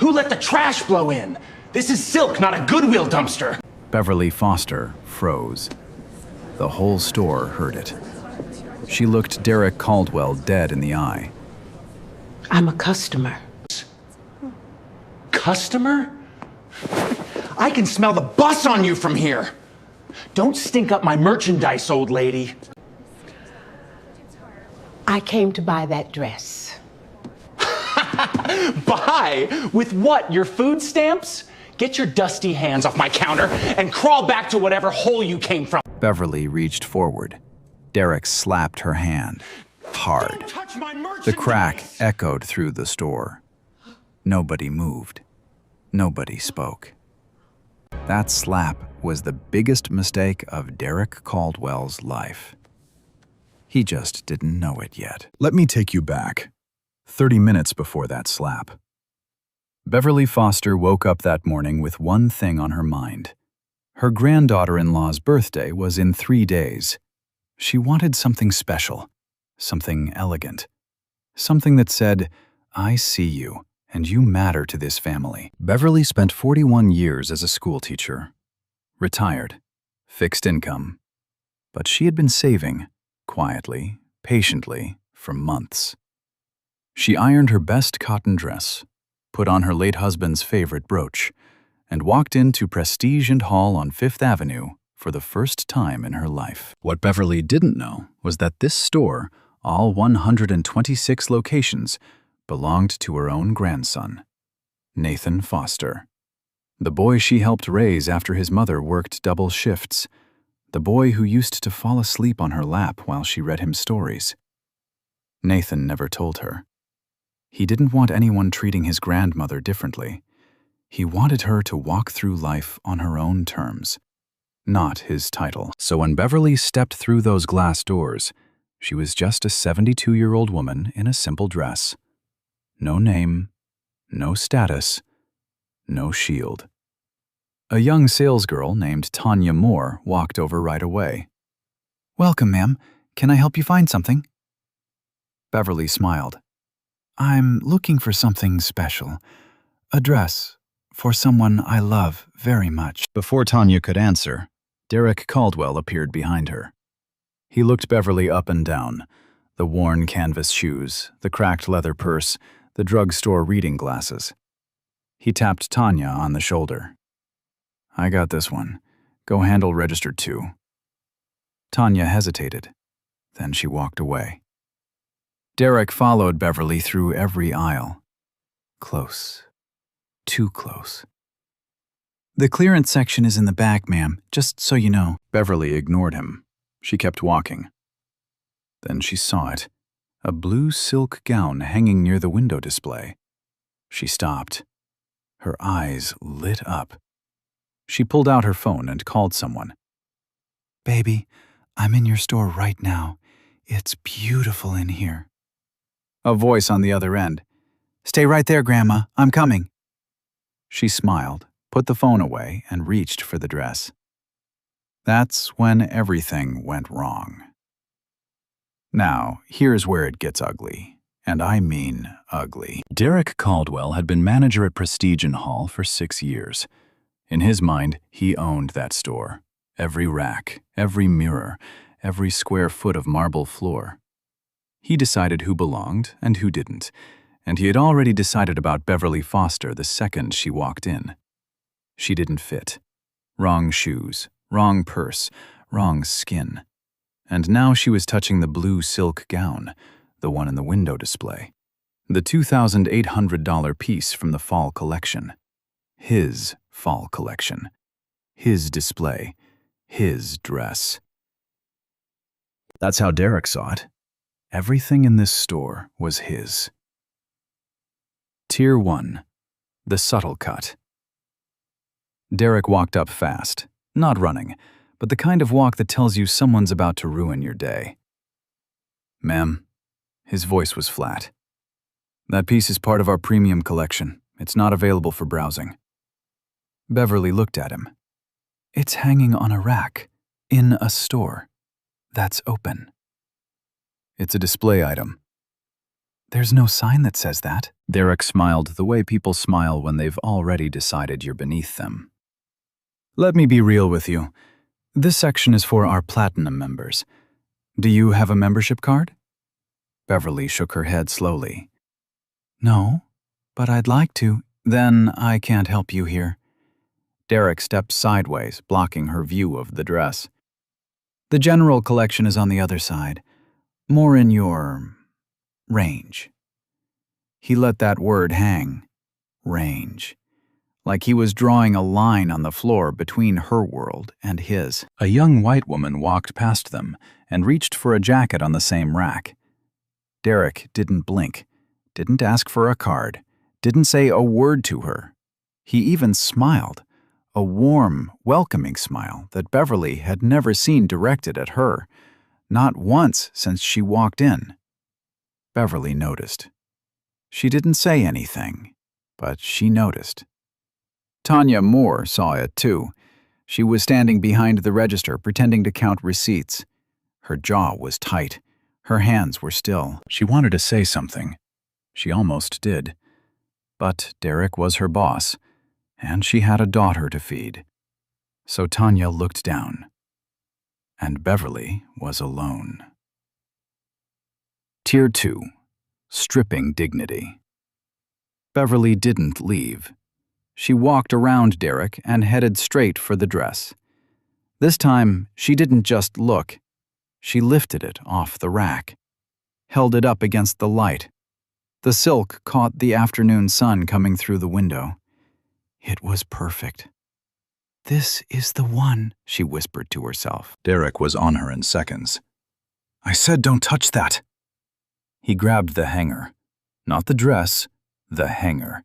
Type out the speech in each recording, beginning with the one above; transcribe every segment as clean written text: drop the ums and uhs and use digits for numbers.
Who let the trash blow in? This is Silk, not a Goodwill dumpster. Beverly Foster froze. The whole store heard it. She looked Derek Caldwell dead in the eye. I'm a customer. Customer? I can smell the bus on you from here. Don't stink up my merchandise, old lady. I came to buy that dress. Buy? With what, your food stamps? Get your dusty hands off my counter and crawl back to whatever hole you came from. Beverly reached forward. Derek slapped her hand. Hard. Don't touch my merchandise! The crack echoed through the store. Nobody moved. Nobody spoke. That slap was the biggest mistake of Derek Caldwell's life. He just didn't know it yet. Let me take you back. 30 minutes before that slap. Beverly Foster woke up that morning with one thing on her mind. Her granddaughter-in-law's birthday was in 3 days. She wanted something special, something elegant, something that said, "I see you, and you matter to this family." Beverly spent 41 years as a schoolteacher, retired, fixed income, but she had been saving, quietly, patiently, for months. She ironed her best cotton dress, put on her late husband's favorite brooch, and walked into Prestige & Hall on Fifth Avenue for the first time in her life. What Beverly didn't know was that this store, all 126 locations, belonged to her own grandson, Nathan Foster. The boy she helped raise after his mother worked double shifts, the boy who used to fall asleep on her lap while she read him stories. Nathan never told her. He didn't want anyone treating his grandmother differently. He wanted her to walk through life on her own terms, not his title. So when Beverly stepped through those glass doors, she was just a 72-year-old woman in a simple dress. No name, no status, no shield. A young salesgirl named Tanya Moore walked over right away. "Welcome, ma'am. Can I help you find something?" Beverly smiled. "I'm looking for something special. A dress for someone I love very much." Before Tanya could answer, Derek Caldwell appeared behind her. He looked Beverly up and down, the worn canvas shoes, the cracked leather purse, the drugstore reading glasses. He tapped Tanya on the shoulder. "I got this one. Go handle register 2. Tanya hesitated. Then she walked away. Derek followed Beverly through every aisle. Close. Too close. "The clearance section is in the back, ma'am, just so you know." Beverly ignored him. She kept walking. Then she saw it, a blue silk gown hanging near the window display. She stopped. Her eyes lit up. She pulled out her phone and called someone. "Baby, I'm in your store right now. It's beautiful in here." A voice on the other end. "Stay right there, Grandma. I'm coming." She smiled, put the phone away, and reached for the dress. That's when everything went wrong. Now, here's where it gets ugly. And I mean ugly. Derek Caldwell had been manager at Prestige & Hall for 6 years. In his mind, he owned that store. Every rack, every mirror, every square foot of marble floor. He decided who belonged and who didn't, and he had already decided about Beverly Foster the second she walked in. She didn't fit. Wrong shoes, wrong purse, wrong skin. And now she was touching the blue silk gown, the one in the window display. The $2,800 piece from the fall collection. His fall collection. His display. His dress. That's how Derek saw it. Everything in this store was his. Tier 1. The subtle cut. Derek walked up fast, not running, but the kind of walk that tells you someone's about to ruin your day. "Ma'am," his voice was flat. "That piece is part of our premium collection. It's not available for browsing." Beverly looked at him. "It's hanging on a rack, in a store. That's open." "It's a display item." There's no sign that says that. Derek smiled the way people smile when they've already decided you're beneath them. Let me be real with you. This section is for our Platinum members. Do you have a membership card? Beverly shook her head slowly. No, but I'd like to. Then I can't help you here. Derek stepped sideways, blocking her view of the dress. The general collection is on the other side, more in your range. He let that word hang. Range. Like he was drawing a line on the floor between her world and his. A young white woman walked past them and reached for a jacket on the same rack. Derek didn't blink, didn't ask for a card, didn't say a word to her. He even smiled, a warm, welcoming smile that Beverly had never seen directed at her, not once since she walked in. Beverly noticed. She didn't say anything, but she noticed. Tanya Moore saw it too. She was standing behind the register pretending to count receipts. Her jaw was tight. Her hands were still. She wanted to say something. She almost did. But Derek was her boss, and she had a daughter to feed. So Tanya looked down. And Beverly was alone. Tier 2. Stripping dignity. Beverly didn't leave. She walked around Derek and headed straight for the dress. This time, she didn't just look. She lifted it off the rack, held it up against the light. The silk caught the afternoon sun coming through the window. It was perfect. This is the one, she whispered to herself. Derek was on her in seconds. I said don't touch that. He grabbed the hanger. Not the dress, the hanger,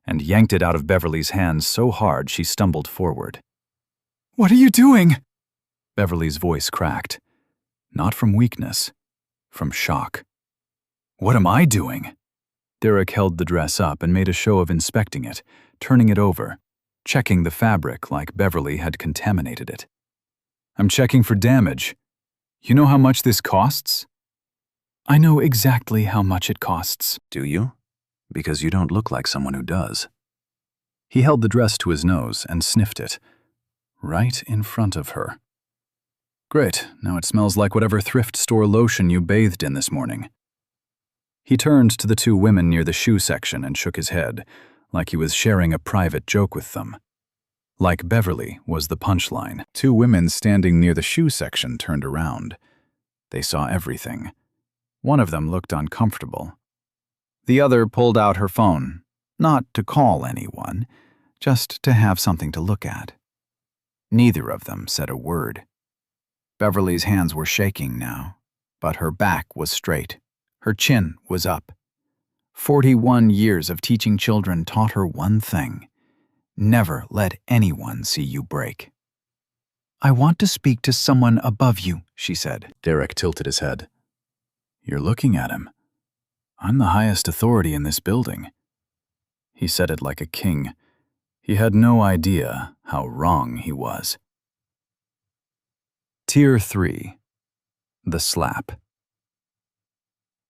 and yanked it out of Beverly's hands so hard she stumbled forward. What are you doing? Beverly's voice cracked. Not from weakness, from shock. What am I doing? Derek held the dress up and made a show of inspecting it, turning it over, checking the fabric like Beverly had contaminated it. I'm checking for damage. You know how much this costs? I know exactly how much it costs. Do you? Because you don't look like someone who does. He held the dress to his nose and sniffed it, right in front of her. Great, now it smells like whatever thrift store lotion you bathed in this morning. He turned to the two women near the shoe section and shook his head, like he was sharing a private joke with them. Like Beverly was the punchline. Two women standing near the shoe section turned around. They saw everything. One of them looked uncomfortable. The other pulled out her phone, not to call anyone, just to have something to look at. Neither of them said a word. Beverly's hands were shaking now, but her back was straight. Her chin was up. 41 years of teaching children taught her one thing: never let anyone see you break. I want to speak to someone above you, she said. Derek tilted his head. You're looking at him. I'm the highest authority in this building. He said it like a king. He had no idea how wrong he was. Tier 3. The Slap.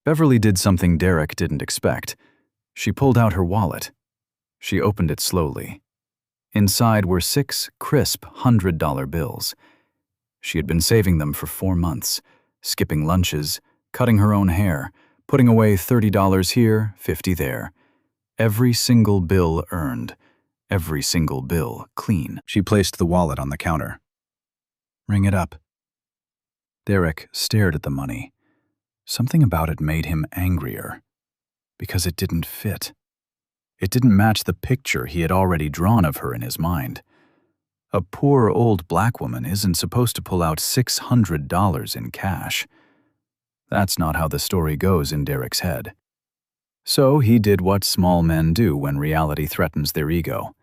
Beverly did something Derek didn't expect. She pulled out her wallet. She opened it slowly. Inside were 6 crisp $100 bills. She had been saving them for 4 months, skipping lunches, cutting her own hair, putting away $30 here, $50 there. Every single bill earned, every single bill clean. She placed the wallet on the counter. Ring it up. Derek stared at the money. Something about it made him angrier, because it didn't fit. It didn't match the picture he had already drawn of her in his mind. A poor old black woman isn't supposed to pull out $600 in cash. That's not how the story goes in Derek's head. So he did what small men do when reality threatens their ego.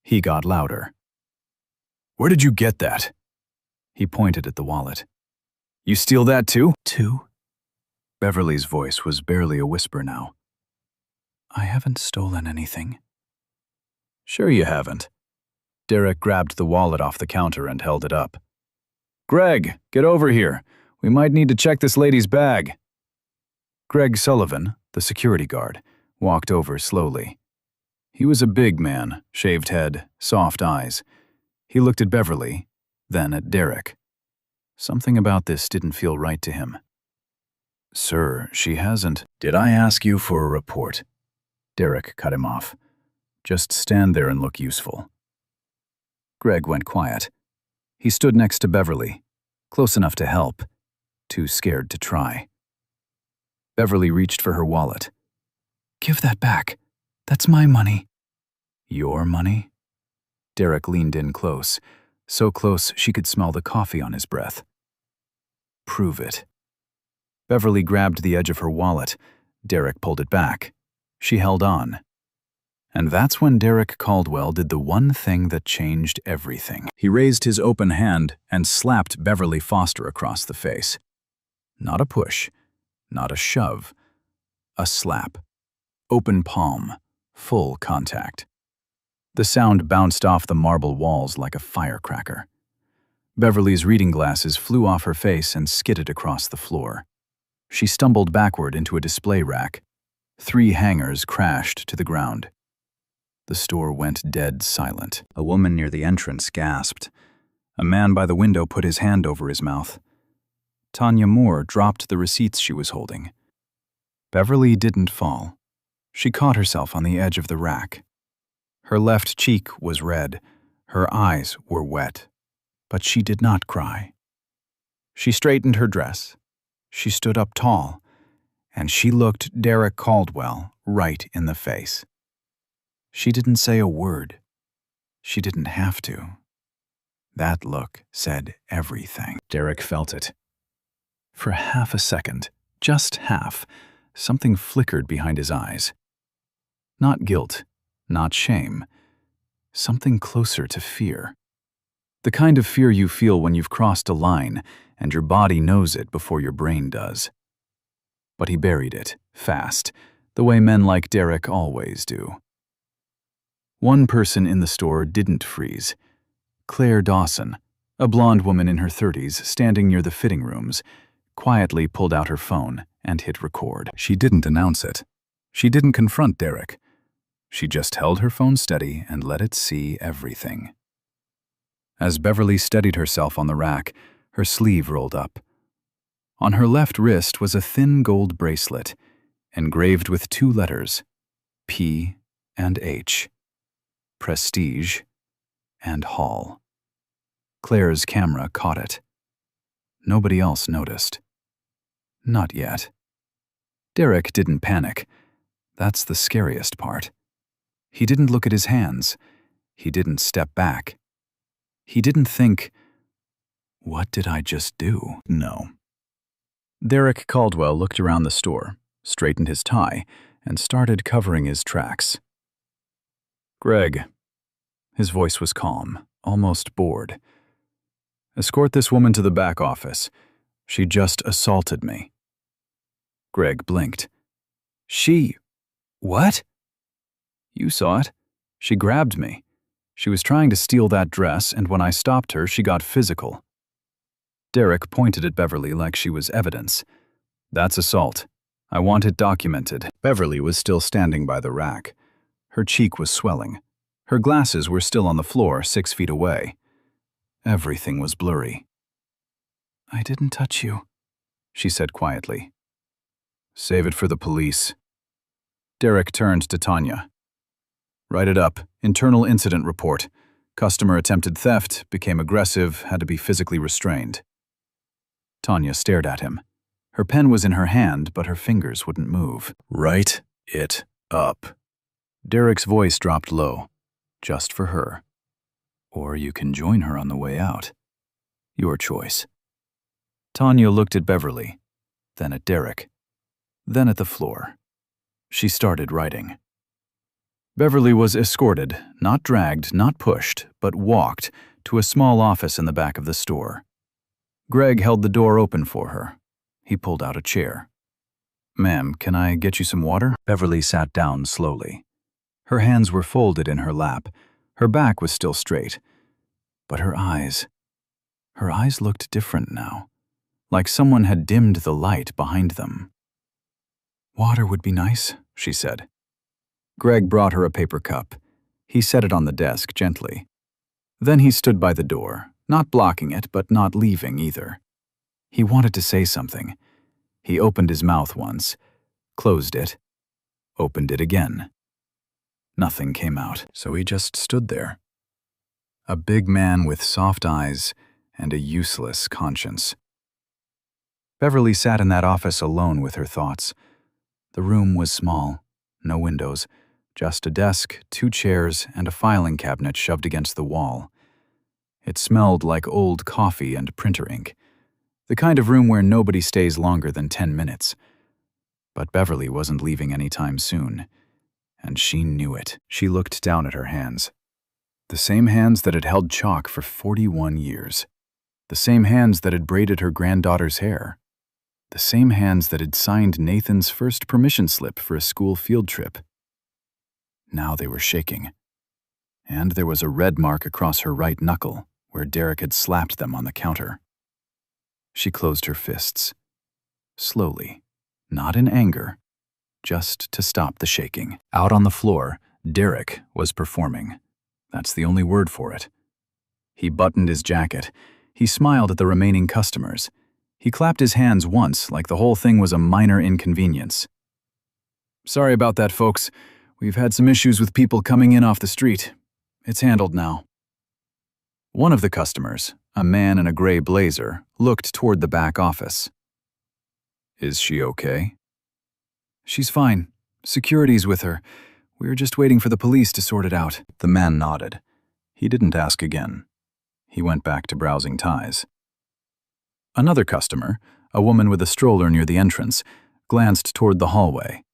He got louder. Where did you get that? He pointed at the wallet. You steal that too? Too? Beverly's voice was barely a whisper now. I haven't stolen anything. Sure you haven't. Derek grabbed the wallet off the counter and held it up. Greg, get over here. We might need to check this lady's bag. Greg Sullivan, The security guard walked over slowly. He was a big man, shaved head, soft eyes. He looked at Beverly, then at Derek. Something about this didn't feel right to him. "Sir, she hasn't." "Did I ask you for a report?" Derek cut him off. "Just stand there and look useful." Greg went quiet. He stood next to Beverly, close enough to help, too scared to try. Beverly reached for her wallet. "Give that back. That's my money." "Your money?" Derek leaned in close, so close she could smell the coffee on his breath. "Prove it." Beverly grabbed the edge of her wallet. Derek pulled it back. She held on. And that's when Derek Caldwell did the one thing that changed everything. He raised his open hand and slapped Beverly Foster across the face. Not a push, not a shove, a slap. Open palm, full contact. The sound bounced off the marble walls like a firecracker. Beverly's reading glasses flew off her face and skidded across the floor. She stumbled backward into a display rack. 3 hangers crashed to the ground. The store went dead silent. A woman near the entrance gasped. A man by the window put his hand over his mouth. Tanya Moore dropped the receipts she was holding. Beverly didn't fall. She caught herself on the edge of the rack. Her left cheek was red. Her eyes were wet. But she did not cry. She straightened her dress. She stood up tall, and she looked Derek Caldwell right in the face. She didn't say a word. She didn't have to. That look said everything. Derek felt it. For half a second, just half, something flickered behind his eyes. Not guilt, not shame. Something closer to fear. The kind of fear you feel when you've crossed a line and your body knows it before your brain does. But he buried it, fast, the way men like Derek always do. One person in the store didn't freeze. Claire Dawson, a blonde woman in her 30s standing near the fitting rooms, quietly pulled out her phone and hit record. She didn't announce it. She didn't confront Derek. She just held her phone steady and let it see everything. As Beverly steadied herself on the rack, her sleeve rolled up. On her left wrist was a thin gold bracelet, engraved with 2 letters, P and H, Prestige and Hall. Claire's camera caught it. Nobody else noticed. Not yet. Derek didn't panic. That's the scariest part. He didn't look at his hands. He didn't step back. He didn't think, "What did I just do?" No. Derek Caldwell looked around the store, straightened his tie, and started covering his tracks. "Greg." His voice was calm, almost bored. "Escort this woman to the back office. She just assaulted me." Greg blinked. "She... what?" "You saw it. She grabbed me. She was trying to steal that dress, and when I stopped her, she got physical." Derek pointed at Beverly like she was evidence. "That's assault. I want it documented." Beverly was still standing by the rack. Her cheek was swelling. Her glasses were still on the floor 6 feet away. Everything was blurry. "I didn't touch you," she said quietly. "Save it for the police." Derek turned to Tanya. "Write it up. Internal incident report. Customer attempted theft, became aggressive, had to be physically restrained." Tanya stared at him. Her pen was in her hand, but her fingers wouldn't move. "Write it up." Derek's voice dropped low. "Just for her. Or you can join her on the way out. Your choice." Tanya looked at Beverly, then at Derek, then at the floor. She started writing. Beverly was escorted, not dragged, not pushed, but walked to a small office in the back of the store. Greg held the door open for her. He pulled out a chair. "Ma'am, can I get you some water?" Beverly sat down slowly. Her hands were folded in her lap. Her back was still straight. But her eyes looked different now, like someone had dimmed the light behind them. Water would be nice, she said. Greg brought her a paper cup. He set it on the desk gently. Then he stood by the door, not blocking it, but not leaving either. He wanted to say something. He opened his mouth once, closed it, opened it again. Nothing came out, so he just stood there. A big man with soft eyes and a useless conscience. Beverly sat in that office alone with her thoughts. The room was small, no windows, just a desk, 2 chairs, and a filing cabinet shoved against the wall. It smelled like old coffee and printer ink, the kind of room where nobody stays longer than 10 minutes. But Beverly wasn't leaving anytime soon, and she knew it. She looked down at her hands. The same hands that had held chalk for 41 years. The same hands that had braided her granddaughter's hair. The same hands that had signed Nathan's first permission slip for a school field trip. Now they were shaking. And there was a red mark across her right knuckle, where Derek had slapped them on the counter. She closed her fists. Slowly, not in anger, just to stop the shaking. Out on the floor, Derek was performing. That's the only word for it. He buttoned his jacket. He smiled at the remaining customers. He clapped his hands once, like the whole thing was a minor inconvenience. Sorry about that, folks. We've had some issues with people coming in off the street. It's handled now. One of the customers, a man in a gray blazer, looked toward the back office. Is she okay? She's fine. Security's with her. We're just waiting for the police to sort it out. The man nodded. He didn't ask again. He went back to browsing ties. Another customer, a woman with a stroller near the entrance, glanced toward the hallway.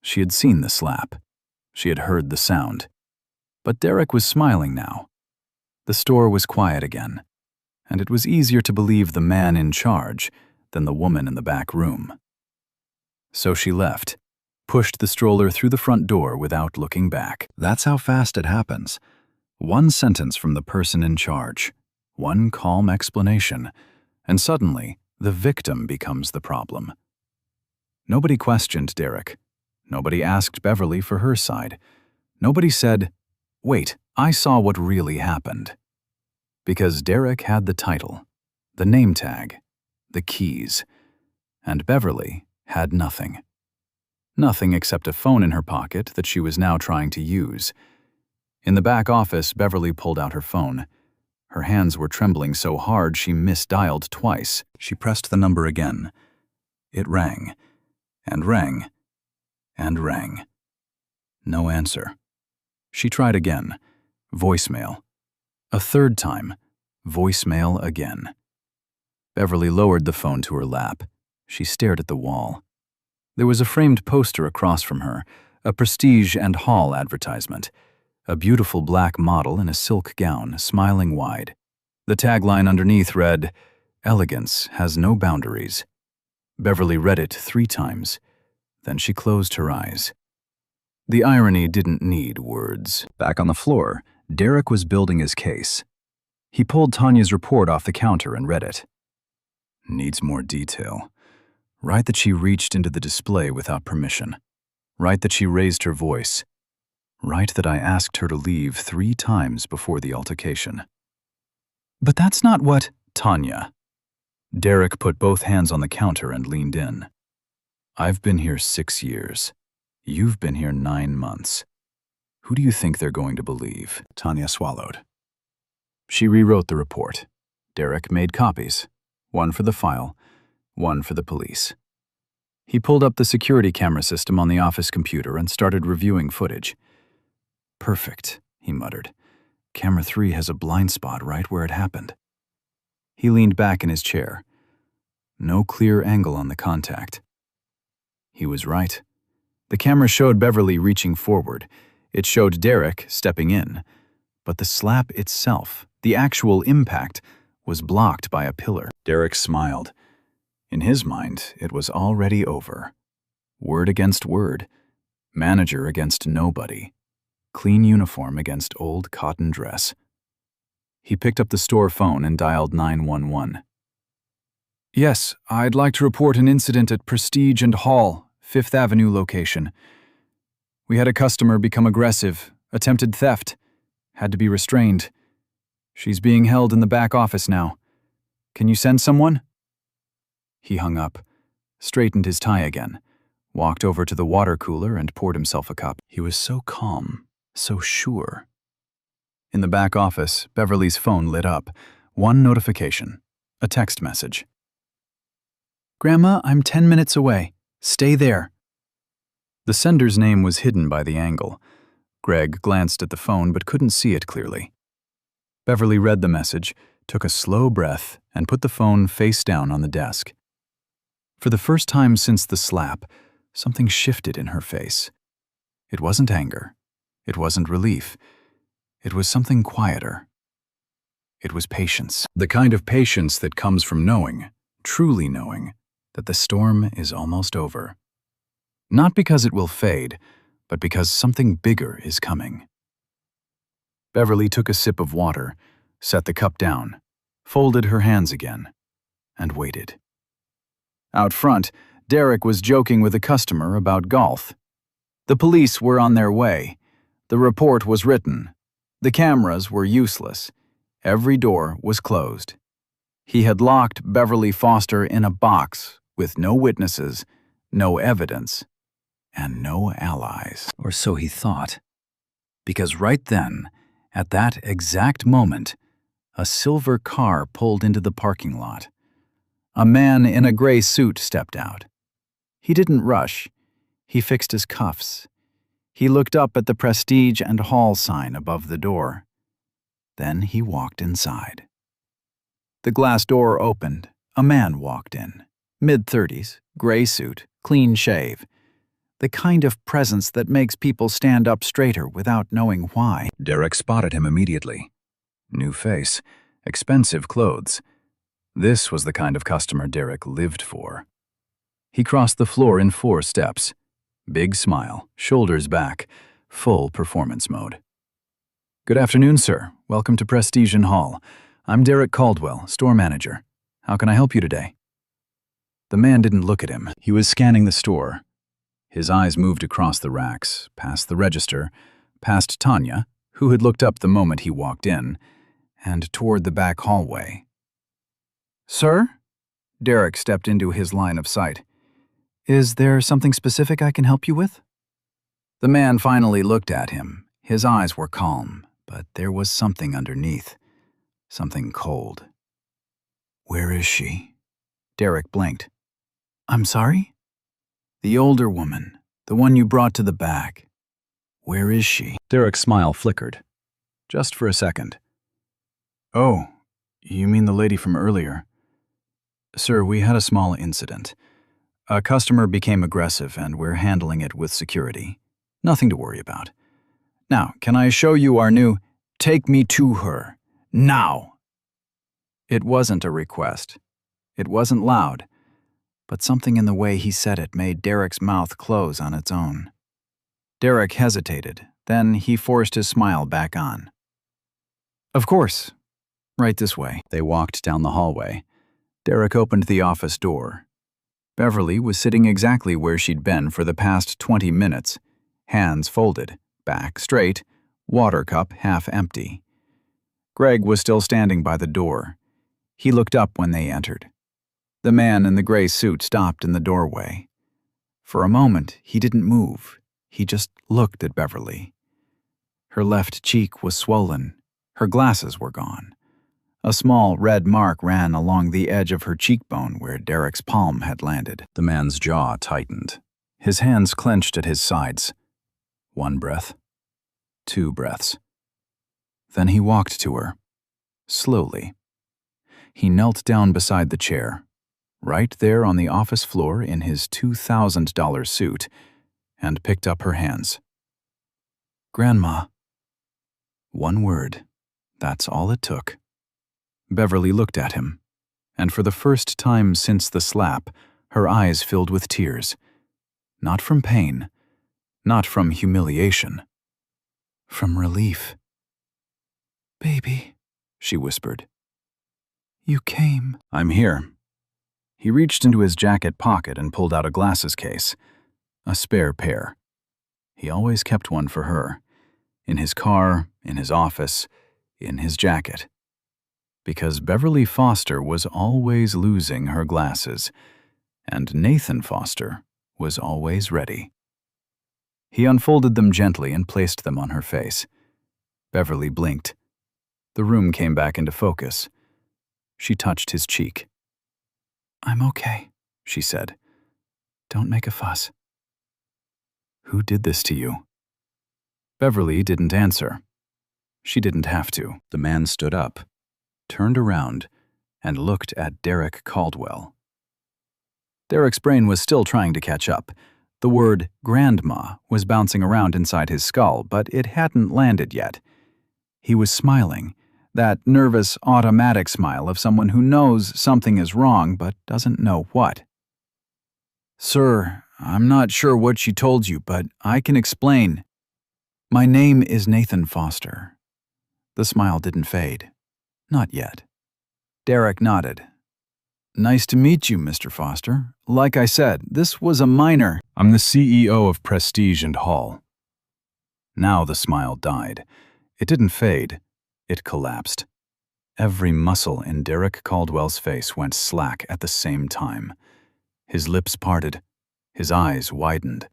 She had seen the slap. She had heard the sound. But Derek was smiling now. The store was quiet again, and it was easier to believe the man in charge than the woman in the back room. So she left, pushed the stroller through the front door without looking back. That's how fast it happens. One sentence from the person in charge, one calm explanation, and suddenly the victim becomes the problem. Nobody questioned Derek. Nobody asked Beverly for her side. Nobody said, "Wait, I saw what really happened." Because Derek had the title, the name tag, the keys, and Beverly had nothing. Nothing except a phone in her pocket that she was now trying to use. In the back office, Beverly pulled out her phone. Her hands were trembling so hard she misdialed twice. She pressed the number again. It rang, and rang, and rang. No answer. She tried again. Voicemail. A third time. Voicemail again. Beverly lowered the phone to her lap. She stared at the wall. There was a framed poster across from her, a Prestige and Hall advertisement. A beautiful black model in a silk gown, smiling wide. The tagline underneath read, "Elegance has no boundaries." Beverly read it 3 times. Then she closed her eyes. The irony didn't need words. Back on the floor, Derek was building his case. He pulled Tanya's report off the counter and read it. Needs more detail. Write that she reached into the display without permission. Write that she raised her voice. Write that I asked her to leave 3 times before the altercation. But that's not what... Tanya. Derek put both hands on the counter and leaned in. I've been here 6 years. You've been here 9 months. Who do you think they're going to believe? Tanya swallowed. She rewrote the report. Derek made copies. 1 for the file, 1 for the police. He pulled up the security camera system on the office computer and started reviewing footage. Perfect, he muttered. Camera 3 has a blind spot right where it happened. He leaned back in his chair. No clear angle on the contact. He was right. The camera showed Beverly reaching forward. It showed Derek stepping in. But the slap itself, the actual impact, was blocked by a pillar. Derek smiled. In his mind, it was already over. Word against word. Manager against nobody. Clean uniform against old cotton dress. He picked up the store phone and dialed 911. Yes, I'd like to report an incident at Prestige and Hall, Fifth Avenue location. We had a customer become aggressive, attempted theft, had to be restrained. She's being held in the back office now. Can you send someone?" He hung up, straightened his tie again, walked over to the water cooler and poured himself a cup. He was so calm, so sure. In the back office, Beverly's phone lit up. One notification, a text message. "Grandma, I'm 10 minutes away. Stay there." The sender's name was hidden by the angle. Greg glanced at the phone but couldn't see it clearly. Beverly read the message, took a slow breath, and put the phone face down on the desk. For the first time since the slap, something shifted in her face. It wasn't anger. It wasn't relief. It was something quieter. It was patience. The kind of patience that comes from knowing, truly knowing, that the storm is almost over. Not because it will fade, but because something bigger is coming. Beverly took a sip of water, set the cup down, folded her hands again, and waited. Out front, Derek was joking with a customer about golf. The police were on their way. The report was written. The cameras were useless. Every door was closed. He had locked Beverly Foster in a box with no witnesses, no evidence, and no allies. Or so he thought. Because right then, at that exact moment, a silver car pulled into the parking lot. A man in a gray suit stepped out. He didn't rush. He fixed his cuffs. He looked up at the Prestige and Hall sign above the door. Then he walked inside. The glass door opened. A man walked in. Mid-30s, gray suit, clean shave. The kind of presence that makes people stand up straighter without knowing why. Derek spotted him immediately. New face, expensive clothes. This was the kind of customer Derek lived for. He crossed the floor in 4 steps. Big smile, shoulders back, full performance mode. "Good afternoon, sir. Welcome to Prestige and Hall. I'm Derek Caldwell, store manager. How can I help you today?" The man didn't look at him. He was scanning the store. His eyes moved across the racks, past the register, past Tanya, who had looked up the moment he walked in, and toward the back hallway. "Sir?" Derek stepped into his line of sight. "Is there something specific I can help you with?" The man finally looked at him. His eyes were calm, but there was something underneath. Something cold. "Where is she?" Derek blinked. "I'm sorry?" "The older woman, the one you brought to the back. Where is she?" Derek's smile flickered. Just for a second. "Oh, you mean the lady from earlier?" "Sir, we had a small incident. A customer became aggressive and we're handling it with security. Nothing to worry about. Now, can I show you our new, 'Take me to her, now'?" It wasn't a request. It wasn't loud. But something in the way he said it made Derek's mouth close on its own. Derek hesitated, then he forced his smile back on. "Of course. Right this way." They walked down the hallway. Derek opened the office door. Beverly was sitting exactly where she'd been for the past 20 minutes, hands folded, back straight, water cup half empty. Greg was still standing by the door. He looked up when they entered. The man in the gray suit stopped in the doorway. For a moment, he didn't move. He just looked at Beverly. Her left cheek was swollen. Her glasses were gone. A small red mark ran along the edge of her cheekbone where Derek's palm had landed. The man's jaw tightened. His hands clenched at his sides. 1 breath. 2 breaths. Then he walked to her. Slowly. He knelt down beside the chair, right there on the office floor in his $2,000 suit, and picked up her hands. "Grandma." 1 word. That's all it took. Beverly looked at him, and for the first time since the slap, her eyes filled with tears. Not from pain, not from humiliation, from relief. "Baby," she whispered. "You came." "I'm here." He reached into his jacket pocket and pulled out a glasses case. A spare pair. He always kept one for her. In his car, in his office, in his jacket. Because Beverly Foster was always losing her glasses, and Nathan Foster was always ready. He unfolded them gently and placed them on her face. Beverly blinked. The room came back into focus. She touched his cheek. "I'm okay," she said. "Don't make a fuss." "Who did this to you?" Beverly didn't answer. She didn't have to. The man stood up, turned around, and looked at Derek Caldwell. Derek's brain was still trying to catch up. The word grandma was bouncing around inside his skull, but it hadn't landed yet. He was smiling, that nervous, automatic smile of someone who knows something is wrong but doesn't know what. "Sir, I'm not sure what she told you, but I can explain. My name is Nathan Foster." The smile didn't fade. Not yet. Derek nodded. "Nice to meet you, Mr. Foster. Like I said, this was a minor—" "I'm the CEO of Prestige and Hall." Now the smile died. It didn't fade. It collapsed. Every muscle in Derek Caldwell's face went slack at the same time. His lips parted. His eyes widened.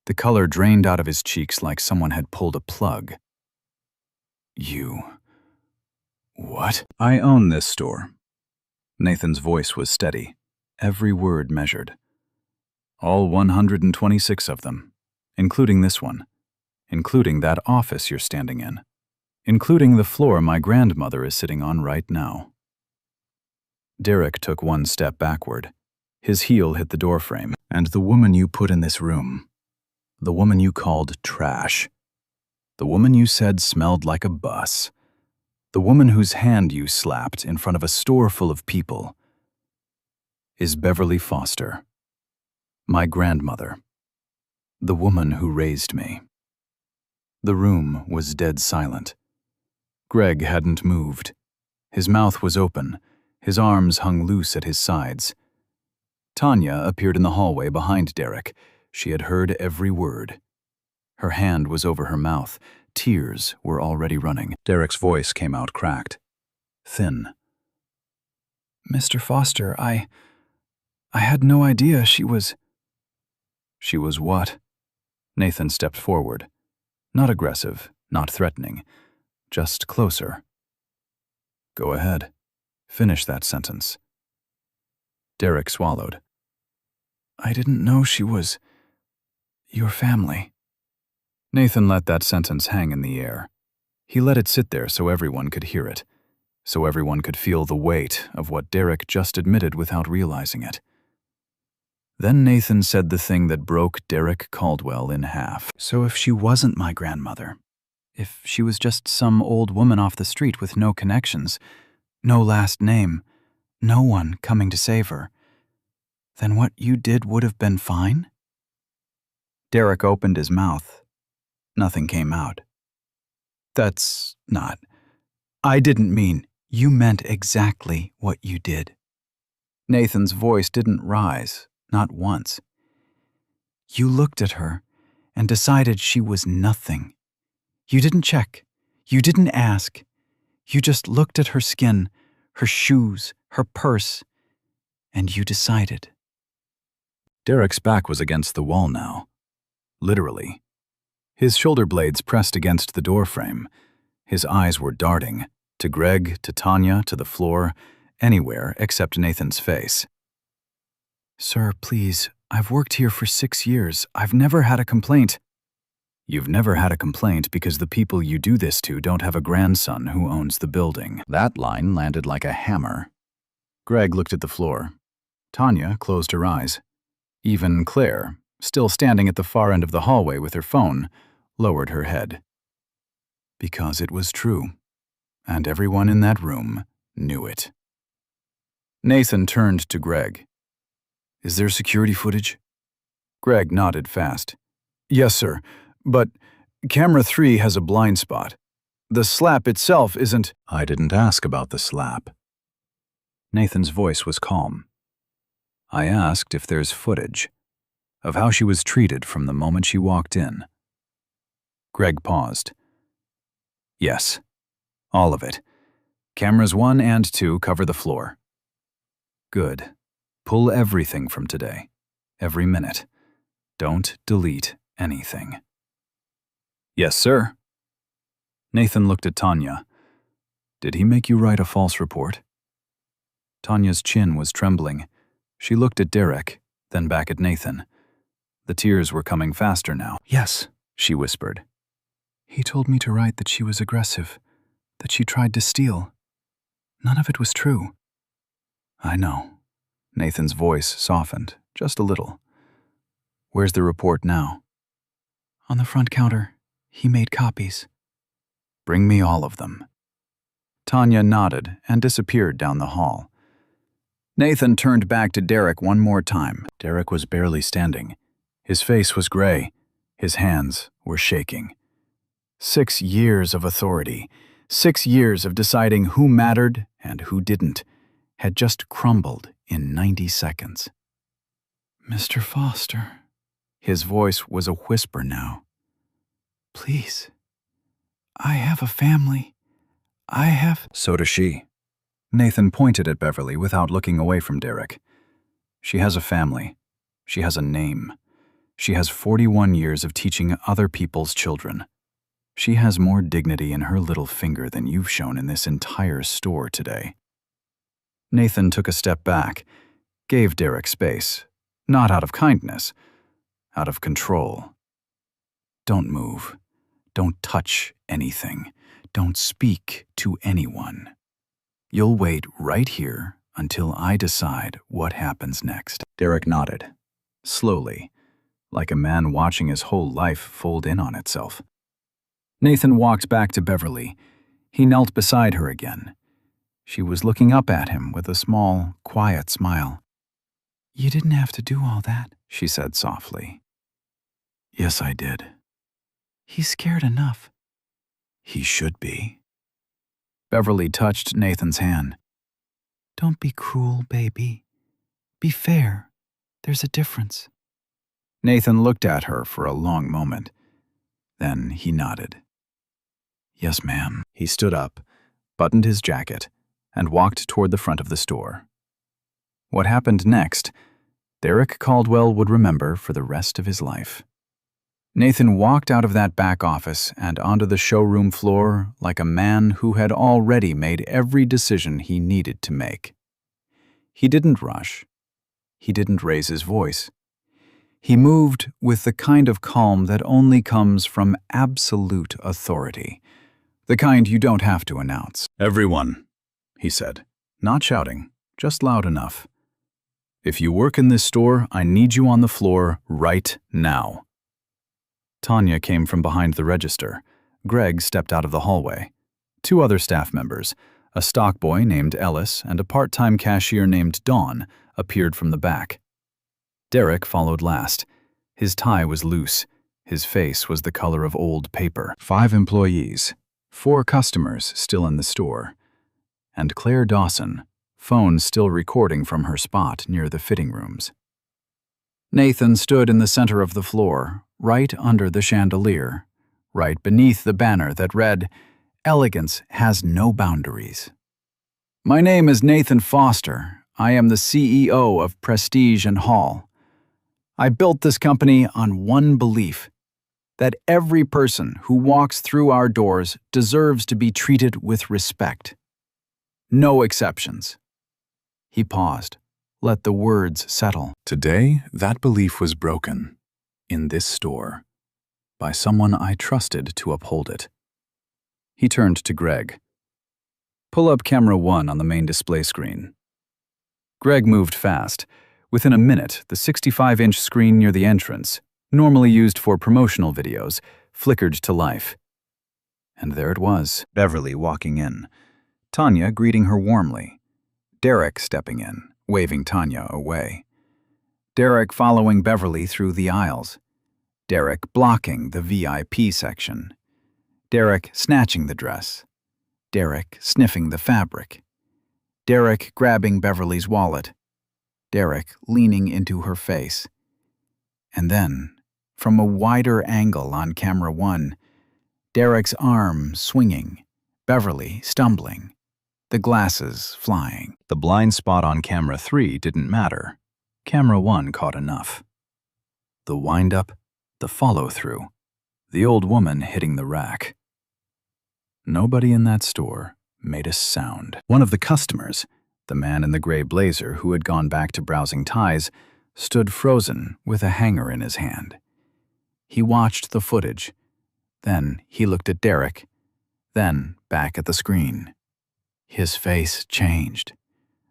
The color drained out of his cheeks like someone had pulled a plug. "You... what?" "I own this store." Nathan's voice was steady, every word measured. "All 126 of them, including this one, including that office you're standing in, including the floor my grandmother is sitting on right now." Derek took one step backward. His heel hit the doorframe. "And the woman you put in this room, the woman you called trash, the woman you said smelled like a bus, the woman whose hand you slapped in front of a store full of people, is Beverly Foster, my grandmother, the woman who raised me." The room was dead silent. Greg hadn't moved. His mouth was open. His arms hung loose at his sides. Tanya appeared in the hallway behind Derek. She had heard every word. Her hand was over her mouth. Tears were already running. Derek's voice came out cracked, thin. "Mr. Foster, I had no idea she was—" "She was what?" Nathan stepped forward. Not aggressive, not threatening, just closer. "Go ahead. Finish that sentence." Derek swallowed. "I didn't know she was your family." Nathan let that sentence hang in the air. He let it sit there so everyone could hear it, so everyone could feel the weight of what Derek just admitted without realizing it. Then Nathan said the thing that broke Derek Caldwell in half. "So if she wasn't my grandmother, if she was just some old woman off the street with no connections, no last name, no one coming to save her, then what you did would have been fine?" Derek opened his mouth. Nothing came out. "That's not... I didn't mean..." "You meant exactly what you did." Nathan's voice didn't rise, not once. "You looked at her and decided she was nothing. You didn't check. You didn't ask. You just looked at her skin, her shoes, her purse, and you decided." Derek's back was against the wall now. Literally. His shoulder blades pressed against the doorframe. His eyes were darting, to Greg, to Tanya, to the floor, anywhere except Nathan's face. "Sir, please, I've worked here for 6 years. I've never had a complaint." "You've never had a complaint because the people you do this to don't have a grandson who owns the building." That line landed like a hammer. Greg looked at the floor. Tanya closed her eyes. Even Claire, still standing at the far end of the hallway with her phone, lowered her head. Because it was true, and everyone in that room knew it. Nathan turned to Greg. "Is there security footage?" Greg nodded fast. "Yes, sir, but camera 3 has a blind spot. The slap itself isn't—" "I didn't ask about the slap." Nathan's voice was calm. "I asked if there's footage. of how she was treated from the moment she walked in. Greg paused. Yes, all of it. Cameras 1 and 2 cover the floor. Good. Pull everything from today. Every minute. Don't delete anything. Yes, sir. Nathan looked at Tanya. Did he make you write a false report? Tanya's chin was trembling. She looked at Derek, then back at Nathan. The tears were coming faster now. Yes, she whispered. He told me to write that she was aggressive, that she tried to steal. None of it was true. I know. Nathan's voice softened, just a little. Where's the report now? On the front counter. He made copies. Bring me all of them. Tanya nodded and disappeared down the hall. Nathan turned back to Derek one more time. Derek was barely standing. His face was gray. His hands were shaking. 6 years of authority, 6 years of deciding who mattered and who didn't, had just crumbled in 90 seconds. Mr. Foster. His voice was a whisper now. Please. I have a family. I have... So does she. Nathan pointed at Beverly without looking away from Derek. She has a family. She has a name. She has 41 years of teaching other people's children. She has more dignity in her little finger than you've shown in this entire store today. Nathan took a step back, gave Derek space, not out of kindness, out of control. Don't move. Don't touch anything. Don't speak to anyone. You'll wait right here until I decide what happens next. Derek nodded, slowly, like a man watching his whole life fold in on itself. Nathan walked back to Beverly. He knelt beside her again. She was looking up at him with a small, quiet smile. You didn't have to do all that, she said softly. Yes, I did. He's scared enough. He should be. Beverly touched Nathan's hand. Don't be cruel, baby. Be fair. There's a difference. Nathan looked at her for a long moment. Then he nodded. Yes, ma'am. He stood up, buttoned his jacket, and walked toward the front of the store. What happened next, Derek Caldwell would remember for the rest of his life. Nathan walked out of that back office and onto the showroom floor like a man who had already made every decision he needed to make. He didn't rush. He didn't raise his voice. He moved with the kind of calm that only comes from absolute authority, the kind you don't have to announce. Everyone, he said, not shouting, just loud enough. If you work in this store, I need you on the floor right now. Tanya came from behind the register. Greg stepped out of the hallway. 2 other staff members, a stock boy named Ellis and a part-time cashier named Dawn, appeared from the back. Derek followed last. His tie was loose. His face was the color of old paper. 5 employees, 4 customers still in the store, and Claire Dawson, phone still recording from her spot near the fitting rooms. Nathan stood in the center of the floor, right under the chandelier, right beneath the banner that read, "Elegance has no boundaries." My name is Nathan Foster. I am the CEO of Prestige & Hall. I built this company on one belief, that every person who walks through our doors deserves to be treated with respect. No exceptions. He paused. Let the words settle. Today, that belief was broken. In this store. By someone I trusted to uphold it. He turned to Greg. Pull up camera 1 on the main display screen. Greg moved fast. Within a minute, the 65-inch screen near the entrance, normally used for promotional videos, flickered to life. And there it was, Beverly walking in. Tanya greeting her warmly. Derek stepping in, waving Tanya away. Derek following Beverly through the aisles. Derek blocking the VIP section. Derek snatching the dress. Derek sniffing the fabric. Derek grabbing Beverly's wallet. Derek leaning into her face. And then, from a wider angle on camera 1, Derek's arm swinging, Beverly stumbling, the glasses flying. The blind spot on camera 3 didn't matter. Camera 1 caught enough. The wind-up, the follow-through, the old woman hitting the rack. Nobody in that store made a sound. One of the customers, the man in the gray blazer who had gone back to browsing ties, stood frozen with a hanger in his hand. He watched the footage. Then he looked at Derek, then back at the screen. His face changed.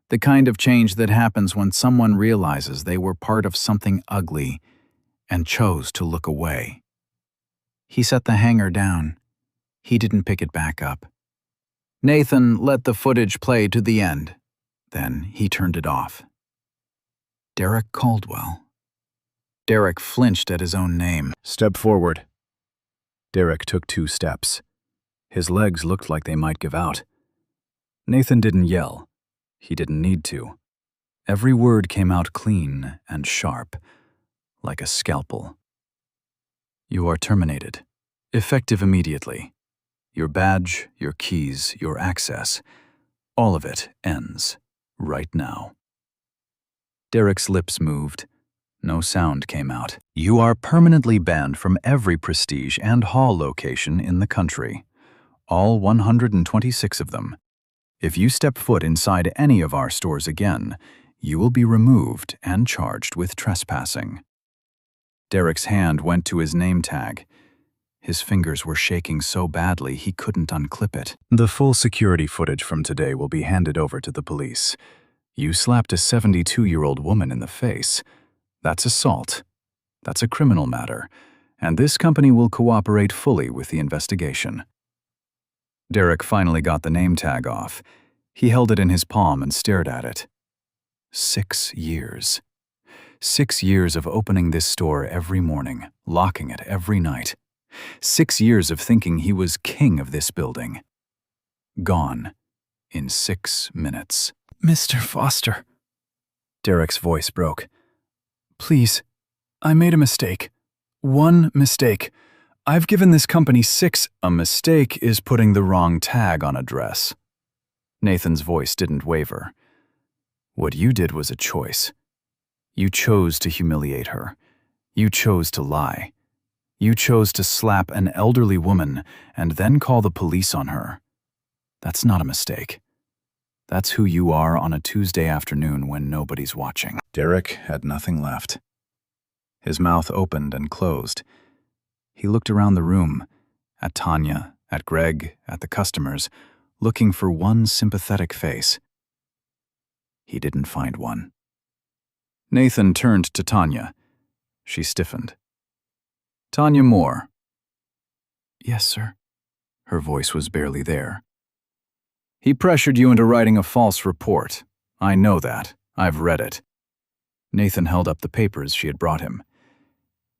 The kind of change that happens when someone realizes they were part of something ugly and chose to look away. He set the hanger down. He didn't pick it back up. Nathan let the footage play to the end. Then he turned it off. Derek Caldwell. Derek flinched at his own name. Step forward. Derek took 2 steps. His legs looked like they might give out. Nathan didn't yell. He didn't need to. Every word came out clean and sharp, like a scalpel. You are terminated. Effective immediately. Your badge, your keys, your access, all of it ends right now. Derek's lips moved. No sound came out. You are permanently banned from every Prestige and Hall location in the country. All 126 of them. If you step foot inside any of our stores again, you will be removed and charged with trespassing. Derek's hand went to his name tag. His fingers were shaking so badly he couldn't unclip it. The full security footage from today will be handed over to the police. You slapped a 72-year-old woman in the face. That's assault. That's a criminal matter, and this company will cooperate fully with the investigation. Derek finally got the name tag off. He held it in his palm and stared at it. 6 years. 6 years of opening this store every morning, locking it every night. 6 years of thinking he was king of this building. Gone in 6 minutes. Mr. Foster. Derek's voice broke. Please, I made a mistake. One mistake. I've given this company 6. A mistake is putting the wrong tag on a dress. Nathan's voice didn't waver. What you did was a choice. You chose to humiliate her. You chose to lie. You chose to slap an elderly woman and then call the police on her. That's not a mistake. That's who you are on a Tuesday afternoon when nobody's watching. Derek had nothing left. His mouth opened and closed. He looked around the room, at Tanya, at Greg, at the customers, looking for one sympathetic face. He didn't find one. Nathan turned to Tanya. She stiffened. Tanya Moore. Yes, sir. Her voice was barely there. He pressured you into writing a false report. I know that. I've read it. Nathan held up the papers she had brought him.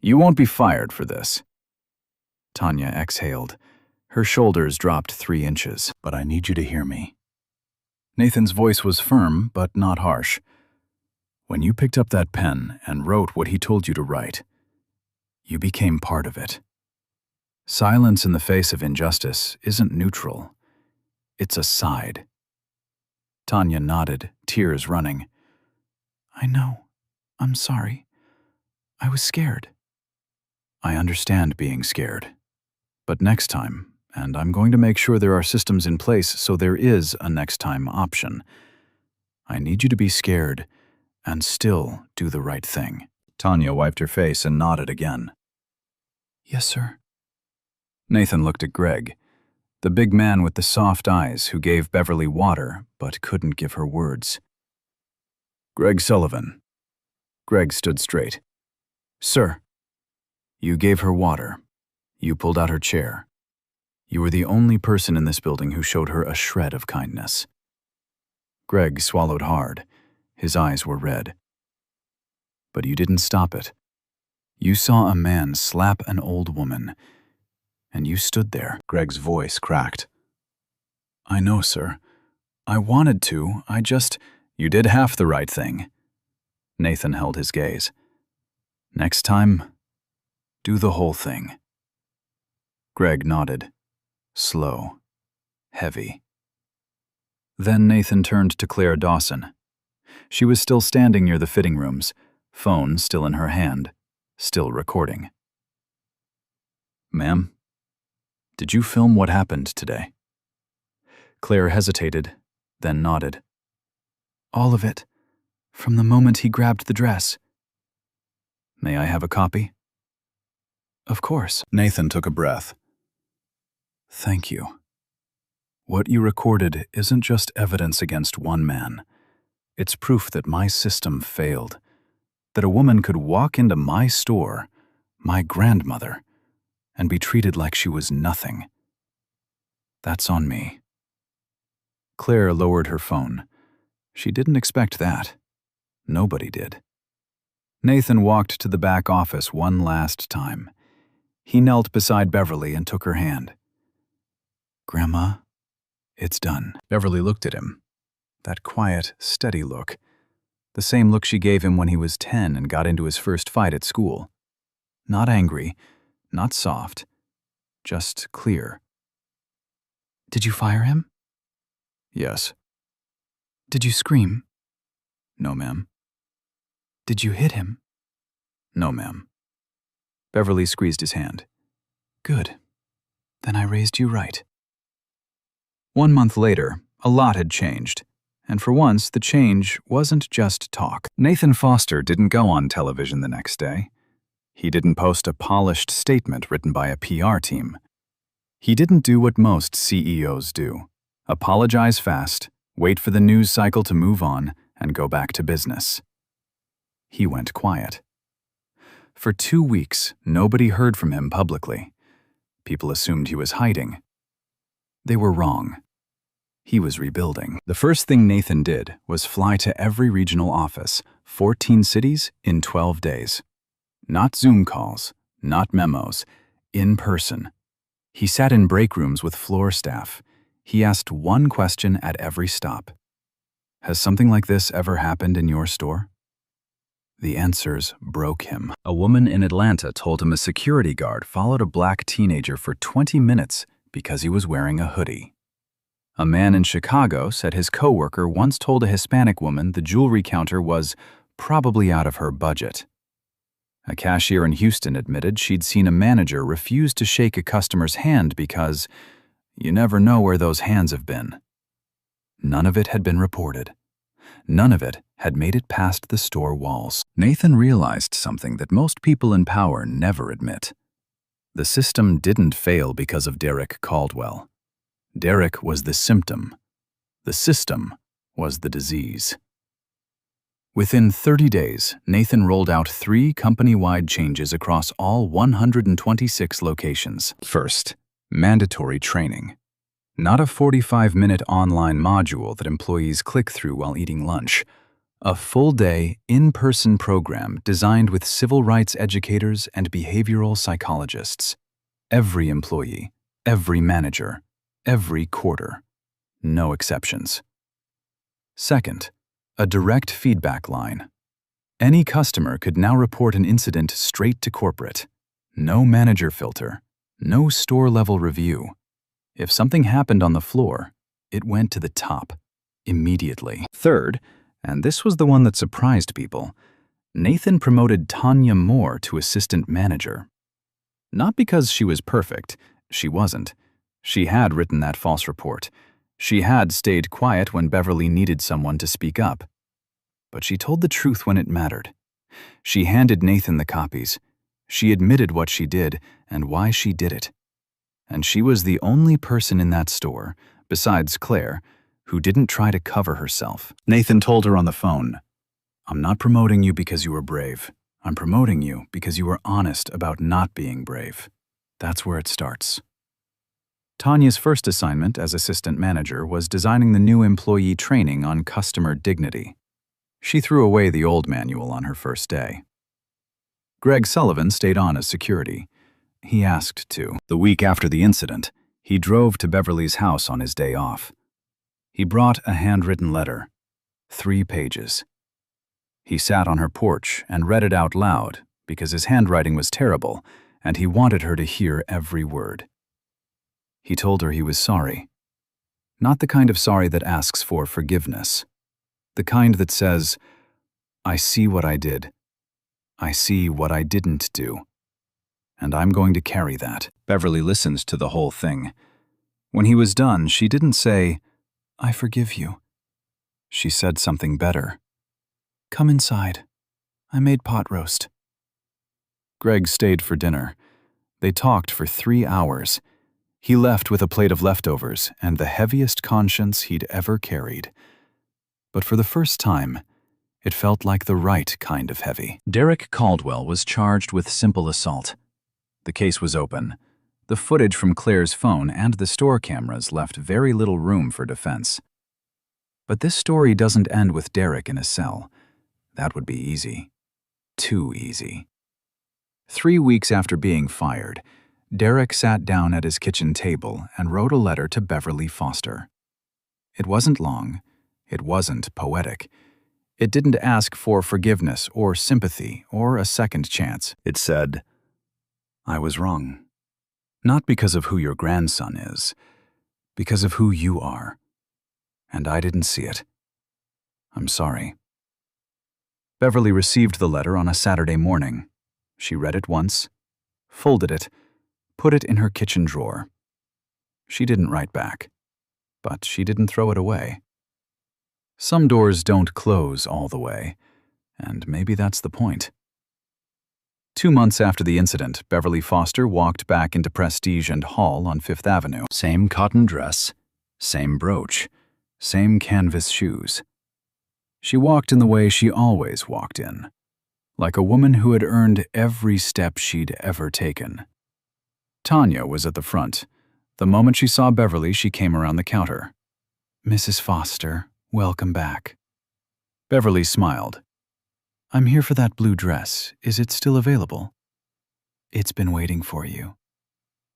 You won't be fired for this. Tanya exhaled. Her shoulders dropped 3 inches. But I need you to hear me. Nathan's voice was firm, but not harsh. When you picked up that pen and wrote what he told you to write, you became part of it. Silence in the face of injustice isn't neutral. It's a side. Tanya nodded, tears running. I know. I'm sorry. I was scared. I understand being scared. But next time, and I'm going to make sure there are systems in place so there is a next time option, I need you to be scared and still do the right thing. Tanya wiped her face and nodded again. Yes, sir. Nathan looked at Greg, the big man with the soft eyes who gave Beverly water but couldn't give her words. Greg Sullivan. Greg stood straight. Sir. You gave her water. You pulled out her chair. You were the only person in this building who showed her a shred of kindness. Greg swallowed hard. His eyes were red. But you didn't stop it. You saw a man slap an old woman, and you stood there. Greg's voice cracked. I know, sir. I wanted to. You did half the right thing. Nathan held his gaze. Next time, do the whole thing. Greg nodded. Slow. Heavy. Then Nathan turned to Claire Dawson. She was still standing near the fitting rooms, phone still in her hand, still recording. Ma'am, did you film what happened today? Claire hesitated, then nodded. All of it, from the moment he grabbed the dress. May I have a copy? Of course. Nathan took a breath. Thank you. What you recorded isn't just evidence against one man. It's proof that my system failed, that a woman could walk into my store, my grandmother, and be treated like she was nothing. That's on me. Claire lowered her phone. She didn't expect that. Nobody did. Nathan walked to the back office one last time. He knelt beside Beverly and took her hand. Grandma, it's done. Beverly looked at him. That quiet, steady look. The same look she gave him when he was 10 and got into his first fight at school. Not angry, not soft, just clear. Did you fire him? Yes. Did you scream? No, ma'am. Did you hit him? No, ma'am. Beverly squeezed his hand. Good. Then I raised you right. 1 month later, a lot had changed. And for once, the change wasn't just talk. Nathan Foster didn't go on television the next day. He didn't post a polished statement written by a PR team. He didn't do what most CEOs do. Apologize fast, wait for the news cycle to move on, and go back to business. He went quiet. For 2 weeks, nobody heard from him publicly. People assumed he was hiding. They were wrong. He was rebuilding. The first thing Nathan did was fly to every regional office, 14 cities in 12 days. Not Zoom calls, not memos, in person. He sat in break rooms with floor staff. He asked one question at every stop. Has something like this ever happened in your store? The answers broke him. A woman in Atlanta told him a security guard followed a black teenager for 20 minutes because he was wearing a hoodie. A man in Chicago said his coworker once told a Hispanic woman the jewelry counter was probably out of her budget. A cashier in Houston admitted she'd seen a manager refuse to shake a customer's hand because you never know where those hands have been. None of it had been reported. None of it had made it past the store walls. Nathan realized something that most people in power never admit. The system didn't fail because of Derek Caldwell. Derek was the symptom. The system was the disease. Within 30 days, Nathan rolled out 3 company-wide changes across all 126 locations. First, mandatory training. Not a 45-minute online module that employees click through while eating lunch. A full-day, in-person program designed with civil rights educators and behavioral psychologists. Every employee, every manager, every quarter. No exceptions. Second, a direct feedback line. Any customer could now report an incident straight to corporate. No manager filter, no store-level review. If something happened on the floor, it went to the top, immediately. Third, and this was the one that surprised people, Nathan promoted Tanya Moore to assistant manager. Not because she was perfect, she wasn't. She had written that false report. She had stayed quiet when Beverly needed someone to speak up. But she told the truth when it mattered. She handed Nathan the copies. She admitted what she did and why she did it. And she was the only person in that store, besides Claire, who didn't try to cover herself. Nathan told her on the phone, "I'm not promoting you because you were brave. I'm promoting you because you were honest about not being brave. That's where it starts." Tanya's first assignment as assistant manager was designing the new employee training on customer dignity. She threw away the old manual on her first day. Greg Sullivan stayed on as security. He asked to. The week after the incident, he drove to Beverly's house on his day off. He brought a handwritten letter, 3 pages. He sat on her porch and read it out loud because his handwriting was terrible and he wanted her to hear every word. He told her he was sorry. Not the kind of sorry that asks for forgiveness. The kind that says, I see what I did. I see what I didn't do. And I'm going to carry that. Beverly listens to the whole thing. When he was done, she didn't say, I forgive you. She said something better. Come inside. I made pot roast. Greg stayed for dinner. They talked for 3 hours. He left with a plate of leftovers and the heaviest conscience he'd ever carried. But for the first time, it felt like the right kind of heavy. Derek Caldwell was charged with simple assault. The case was open. The footage from Claire's phone and the store cameras left very little room for defense. But this story doesn't end with Derek in a cell. That would be easy. Too easy. 3 weeks after being fired, Derek sat down at his kitchen table and wrote a letter to Beverly Foster. It wasn't long. It wasn't poetic. It didn't ask for forgiveness or sympathy or a second chance. It said, I was wrong. Not because of who your grandson is, because of who you are. And I didn't see it. I'm sorry. Beverly received the letter on a Saturday morning. She read it once, folded it, put it in her kitchen drawer. She didn't write back, but she didn't throw it away. Some doors don't close all the way, and maybe that's the point. 2 months after the incident, Beverly Foster walked back into Prestige and Hall on Fifth Avenue. Same cotton dress, same brooch, same canvas shoes. She walked in the way she always walked in, like a woman who had earned every step she'd ever taken. Tanya was at the front. The moment she saw Beverly, she came around the counter. Mrs. Foster, welcome back. Beverly smiled. I'm here for that blue dress. Is it still available? It's been waiting for you.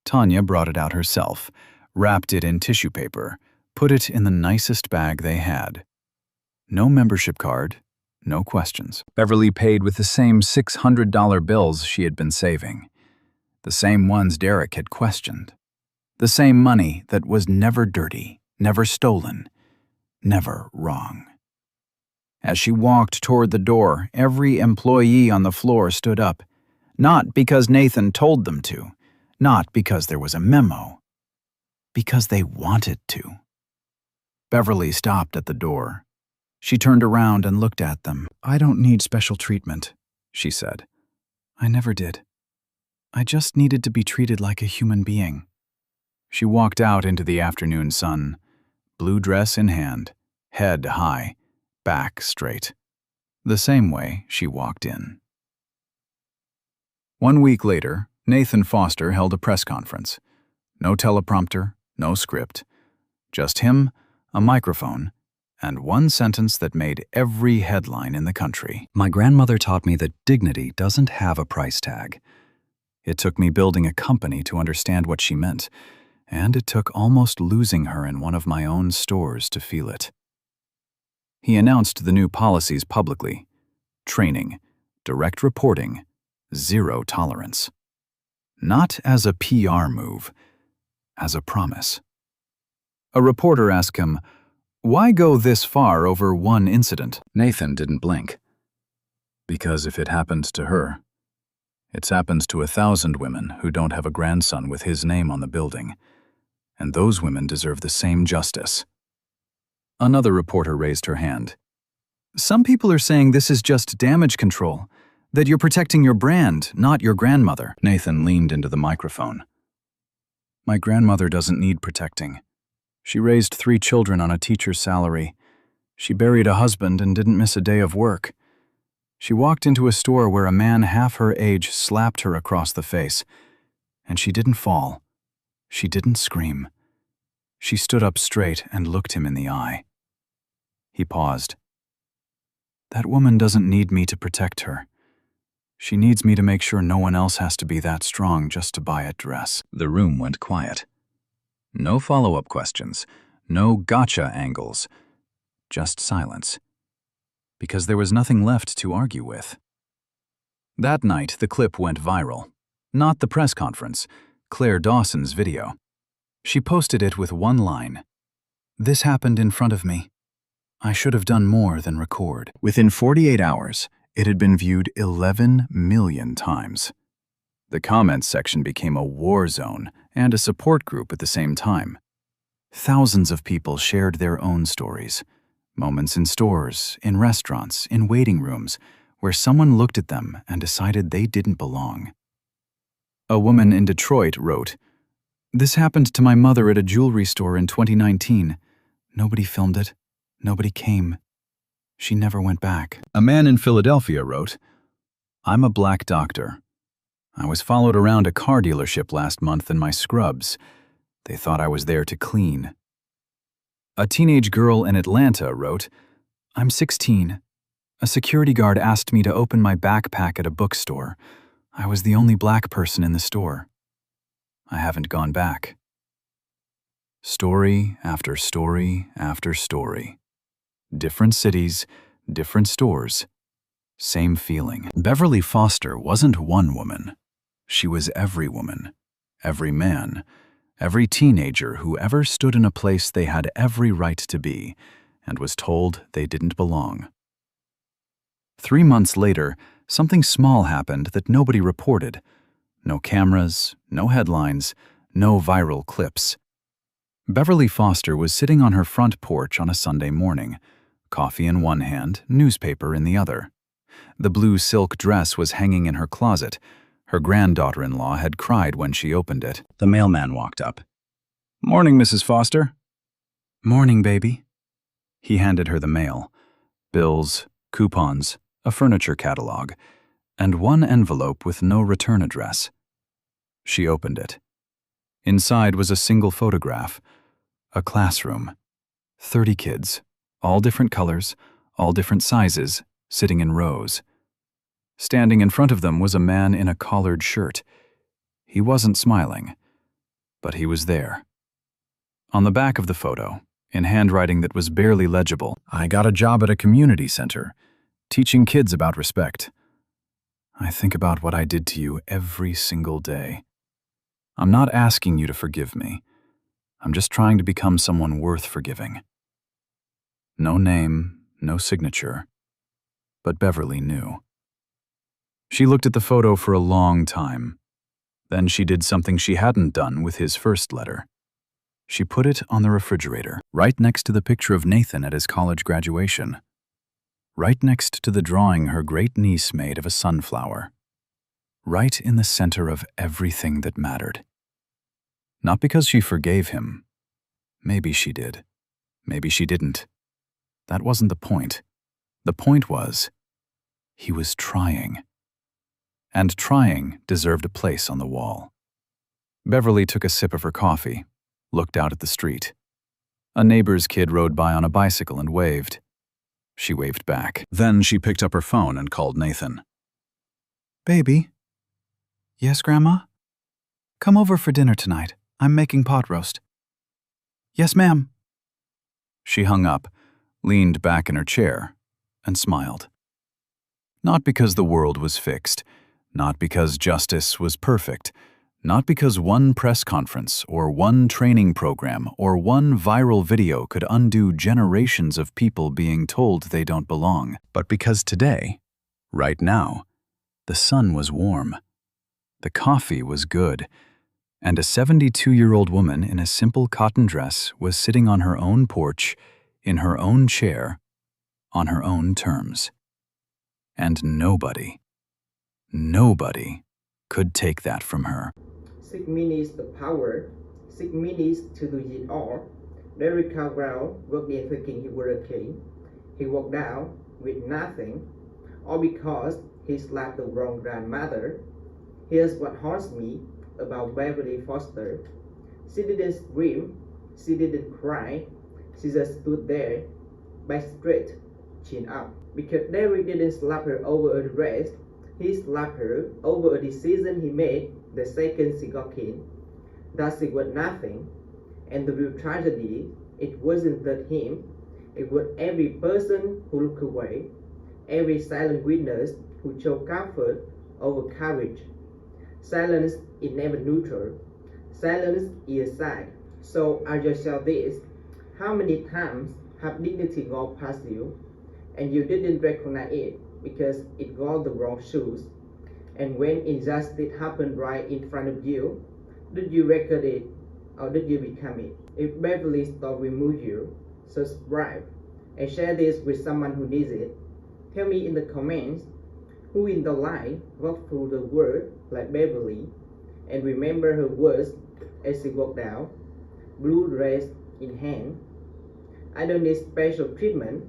Tanya brought it out herself, wrapped it in tissue paper, put it in the nicest bag they had. No membership card, no questions. Beverly paid with the same $600 bills she had been saving. The same ones Derek had questioned. The same money that was never dirty, never stolen, never wrong. As she walked toward the door, every employee on the floor stood up, not because Nathan told them to, not because there was a memo, because they wanted to. Beverly stopped at the door. She turned around and looked at them. I don't need special treatment, she said. I never did. I just needed to be treated like a human being. She walked out into the afternoon sun, blue dress in hand, head high, back straight. The same way she walked in. 1 week later, Nathan Foster held a press conference. No teleprompter, no script. Just him, a microphone, and one sentence that made every headline in the country. My grandmother taught me that dignity doesn't have a price tag. It took me building a company to understand what she meant, and it took almost losing her in one of my own stores to feel it. He announced the new policies publicly. Training, direct reporting, zero tolerance. Not as a PR move, as a promise. A reporter asked him, why go this far over one incident? Nathan didn't blink. Because if it happened to her, it's happened to 1,000 women who don't have a grandson with his name on the building, and those women deserve the same justice. Another reporter raised her hand. Some people are saying this is just damage control, that you're protecting your brand, not your grandmother. Nathan leaned into the microphone. My grandmother doesn't need protecting. She raised 3 children on a teacher's salary. She buried a husband and didn't miss a day of work. She walked into a store where a man half her age slapped her across the face. And she didn't fall. She didn't scream. She stood up straight and looked him in the eye. He paused. That woman doesn't need me to protect her. She needs me to make sure no one else has to be that strong just to buy a dress. The room went quiet. No follow-up questions, no gotcha angles, just silence. Because there was nothing left to argue with. That night, the clip went viral. Not the press conference, Claire Dawson's video. She posted it with one line. "This happened in front of me. I should have done more than record." Within 48 hours, it had been viewed 11 million times. The comments section became a war zone and a support group at the same time. Thousands of people shared their own stories. Moments in stores, in restaurants, in waiting rooms, where someone looked at them and decided they didn't belong. A woman in Detroit wrote, "This happened to my mother at a jewelry store in 2019. Nobody filmed it. Nobody came. She never went back." A man in Philadelphia wrote, "I'm a black doctor. I was followed around a car dealership last month in my scrubs. They thought I was there to clean." A teenage girl in Atlanta wrote, "I'm 16. A security guard asked me to open my backpack at a bookstore. I was the only black person in the store. I haven't gone back." Story after story after story. Different cities, different stores. Same feeling. Beverly Foster wasn't one woman. She was every woman, every man, every teenager who ever stood in a place they had every right to be and was told they didn't belong. 3 months later, something small happened that nobody reported. No cameras, no headlines, no viral clips. Beverly Foster was sitting on her front porch on a Sunday morning, coffee in one hand, newspaper in the other. The blue silk dress was hanging in her closet. Her granddaughter-in-law had cried when she opened it. The mailman walked up. "Morning, Mrs. Foster." "Morning, baby." He handed her the mail. Bills, coupons, a furniture catalog, and one envelope with no return address. She opened it. Inside was a single photograph. A classroom. 30 kids, all different colors, all different sizes, sitting in rows. Standing in front of them was a man in a collared shirt. He wasn't smiling, but he was there. On the back of the photo, in handwriting that was barely legible, "I got a job at a community center, teaching kids about respect. I think about what I did to you every single day. I'm not asking you to forgive me. I'm just trying to become someone worth forgiving." No name, no signature, but Beverly knew. She looked at the photo for a long time. Then she did something she hadn't done with his first letter. She put it on the refrigerator, right next to the picture of Nathan at his college graduation. Right next to the drawing her great-niece made of a sunflower. Right in the center of everything that mattered. Not because she forgave him. Maybe she did. Maybe she didn't. That wasn't the point. The point was, he was trying. And trying deserved a place on the wall. Beverly took a sip of her coffee, looked out at the street. A neighbor's kid rode by on a bicycle and waved. She waved back. Then she picked up her phone and called Nathan. "Baby?" "Yes, Grandma?" "Come over for dinner tonight. I'm making pot roast." "Yes, ma'am." She hung up, leaned back in her chair, and smiled. Not because the world was fixed, not because justice was perfect, not because one press conference or one training program or one viral video could undo generations of people being told they don't belong, but because today, right now, the sun was warm, the coffee was good, and a 72-year-old woman in a simple cotton dress was sitting on her own porch, in her own chair, on her own terms. And nobody could take that from her. 6 minutes the power, 6 minutes to do it all. Derek Caldwell worked in thinking he was a king. He walked out with nothing, all because he slapped the wrong grandmother. Here's what haunts me about Beverly Foster. She didn't scream, she didn't cry, she just stood there, back straight, chin up. Because Derek didn't slap her over a dress, he slapped her over a decision he made the second she got in. That she was nothing, and the real tragedy, it wasn't that him, it was every person who looked away, every silent witness who showed comfort over courage. Silence is never neutral. Silence is a side. So ask yourself this: how many times have dignity gone past you and you didn't recognize it because it got the wrong shoes? And when injustice happened right in front of you, did you record it or did you become it? If Beverly Story moved you, subscribe and share this with someone who needs it. Tell me in the comments who in the line walked through the world like Beverly and remember her words as she walked out, blue dress in hand. I don't need special treatment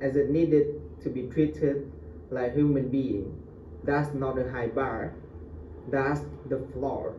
as it needed to be treated like a human being. That's not a high bar, that's the floor.